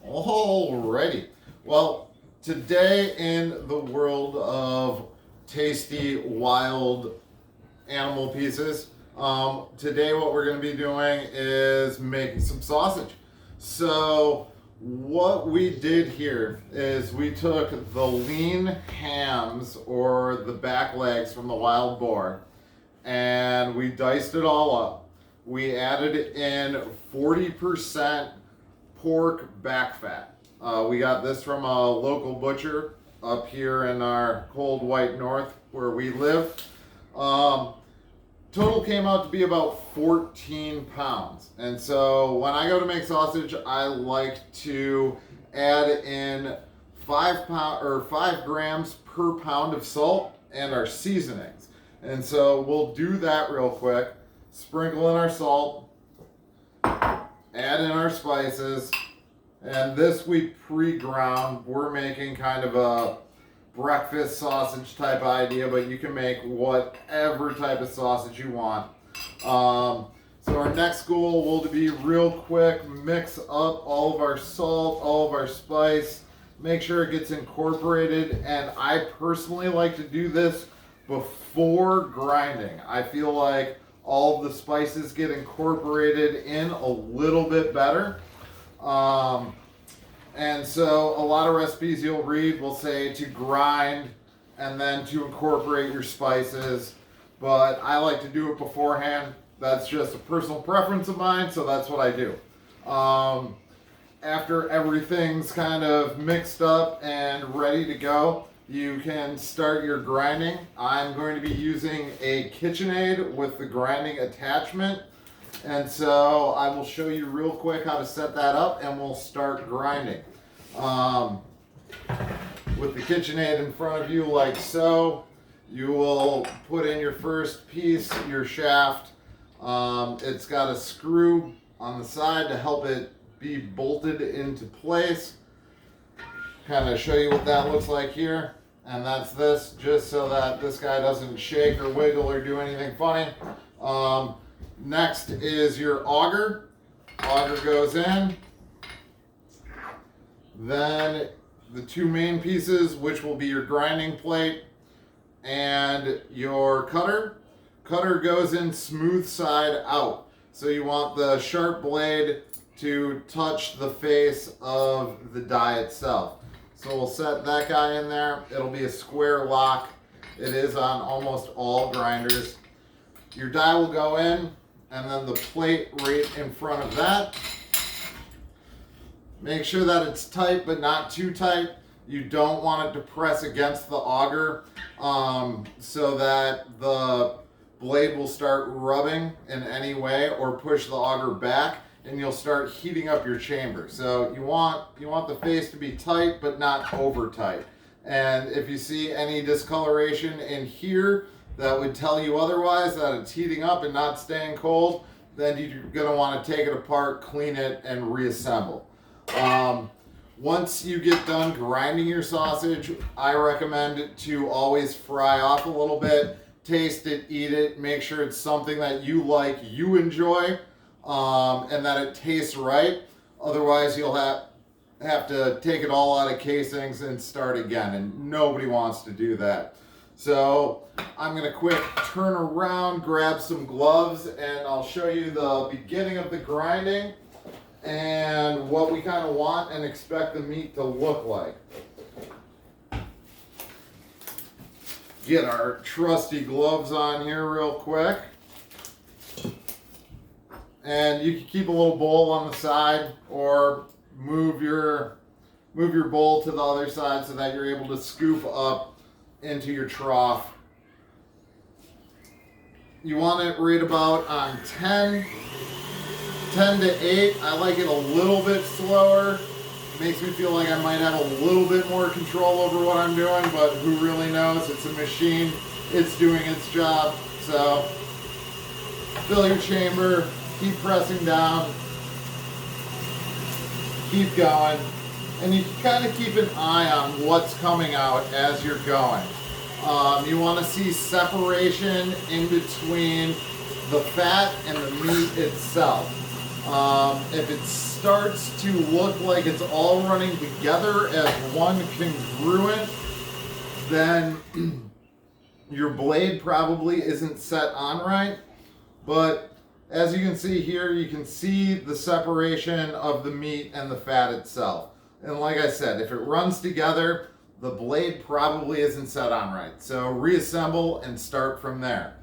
Alrighty. Well, today in the world of tasty, wild animal pieces, today what we're going to be doing is making some sausage. So, what we did here is we took the lean hams or the back legs from the wild boar and we diced it all up. We added in 40% pork back fat. We got this from a local butcher up here in our cold white north where we live. Total came out to be about 14 pounds. And so when I go to make sausage, I like to add in 5 grams per pound of salt and our seasonings. And so we'll do that real quick. Sprinkle in our salt, add in our spices, and this we pre-ground. We're making kind of a breakfast sausage type idea, but you can make whatever type of sausage you want. So our next goal will be real quick, mix up all of our salt, all of our spice, make sure it gets incorporated, and I personally like to do this before grinding. I feel like all of the spices get incorporated in a little bit better. And so a lot of recipes you'll read will say to grind and then to incorporate your spices, but I like to do it beforehand. That's just a personal preference of mine, so that's what I do. After everything's kind of mixed up and ready to go, you can start your grinding. I'm going to be using a KitchenAid with the grinding attachment. And so I will show you real quick how to set that up and we'll start grinding. With the KitchenAid in front of you like so, you will put in your first piece, your shaft. It's got a screw on the side to help it be bolted into place. Kind of show you what that looks like here. And that's this, just so that this guy doesn't shake or wiggle or do anything funny. Next is your auger. Auger goes in. Then the two main pieces, which will be your grinding plate and your cutter. Cutter goes in smooth side out. So you want the sharp blade to touch the face of the die itself. So we'll set that guy in there. It'll be a square lock. It is on almost all grinders. Your die will go in, and then the plate right in front of that. Make sure that it's tight, but not too tight. You don't want it to press against the auger so that the blade will start rubbing in any way or push the auger back, and you'll start heating up your chamber. So you want the face to be tight, but not over tight. And if you see any discoloration in here that would tell you otherwise, that it's heating up and not staying cold, then you're gonna wanna take it apart, clean it, and reassemble. Once you get done grinding your sausage, I recommend to always fry off a little bit, taste it, eat it, make sure it's something that you like, you enjoy, and that it tastes right. Otherwise, you'll have to take it all out of casings and start again, and nobody wants to do that. So I'm gonna quick turn around, grab some gloves, and I'll show you the beginning of the grinding and what we kind of want and expect the meat to look like. Get our trusty gloves on here real quick. And you can keep a little bowl on the side or move your bowl to the other side so that you're able to scoop up into your trough. You want it right about on 10 to 8. I like it a little bit slower. It makes me feel like I might have a little bit more control over what I'm doing, but who really knows? It's a machine. It's doing its job. So fill your chamber, keep pressing down, keep going, and you can kind of keep an eye on what's coming out as you're going. You want to see separation in between the fat and the meat itself. If it starts to look like it's all running together as one congruent, then your blade probably isn't set on right. But as you can see here, you can see the separation of the meat and the fat itself. And like I said, if it runs together, the blade probably isn't set on right. So reassemble and start from there.